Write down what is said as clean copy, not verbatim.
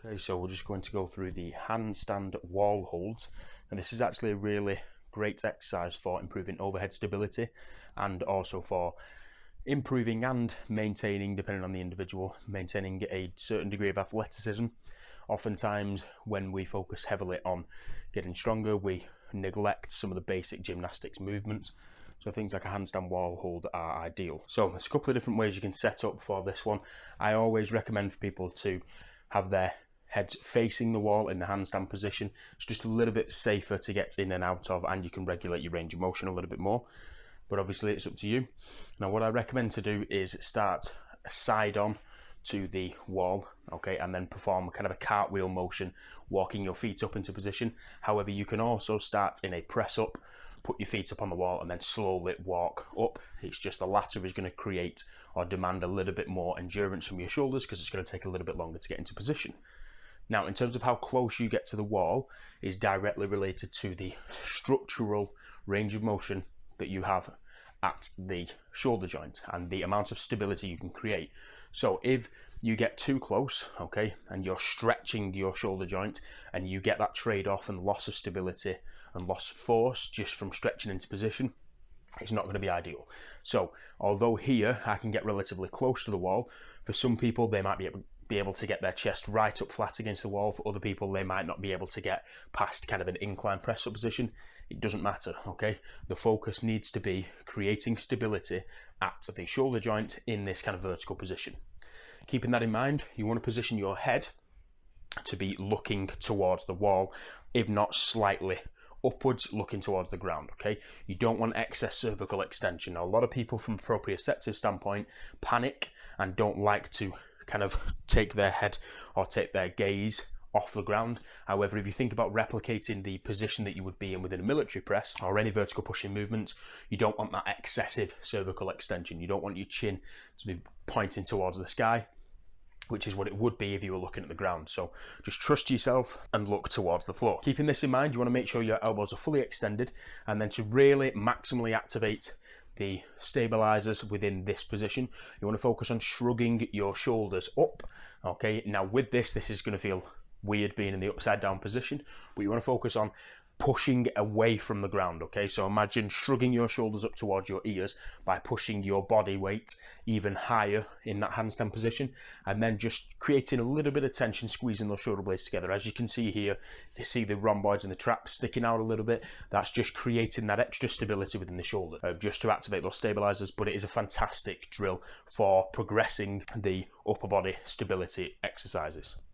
Okay, so we're just going to go through the handstand wall holds, and this is actually a really great exercise for improving overhead stability and also for improving and maintaining, depending on the individual, maintaining a certain degree of athleticism. Oftentimes when we focus heavily on getting stronger, we neglect some of the basic gymnastics movements. So things like a handstand wall hold are ideal. So there's a couple of different ways you can set up for this one. I always recommend for people to have their head facing the wall in the handstand position. It's just a little bit safer to get in and out of, and you can regulate your range of motion a little bit more. But obviously it's up to you. Now what I recommend to do is start side on to the wall, okay, and then perform kind of a cartwheel motion, walking your feet up into position. However, you can also start in a press up, put your feet up on the wall and then slowly walk up. It's just the latter is going to create or demand a little bit more endurance from your shoulders because it's going to take a little bit longer to get into position. Now, in terms of how close you get to the wall is directly related to the structural range of motion that you have at the shoulder joint and the amount of stability you can create. So if you get too close, okay, and you're stretching your shoulder joint and you get that trade-off and loss of stability and loss of force just from stretching into position, it's not going to be ideal. So although here I can get relatively close to the wall, for some people they might be able to get their chest right up flat against the wall. For other people, they might not be able to get past kind of an incline press up position. It doesn't matter, okay? The focus needs to be creating stability at the shoulder joint in this kind of vertical position. Keeping that in mind, you want to position your head to be looking towards the wall, if not slightly upwards, looking towards the ground, okay? You don't want excess cervical extension. Now, a lot of people from a proprioceptive standpoint panic and don't like to kind of take their head or take their gaze off the ground. However, if you think about replicating the position that you would be in within a military press or any vertical pushing movements, you don't want that excessive cervical extension. You don't want your chin to be pointing towards the sky, which is what it would be if you were looking at the ground. So just trust yourself and look towards the floor. Keeping this in mind, you want to make sure your elbows are fully extended, and then to really maximally activate the stabilizers within this position, you want to focus on shrugging your shoulders up. Okay, now with this is going to feel weird being in the upside down position, but you want to focus on pushing away from the ground, okay? So imagine shrugging your shoulders up towards your ears by pushing your body weight even higher in that handstand position, and then just creating a little bit of tension, squeezing those shoulder blades together. As you can see here, you see the rhomboids and the traps sticking out a little bit. That's just creating that extra stability within the shoulder, just to activate those stabilizers. But it is a fantastic drill for progressing the upper body stability exercises.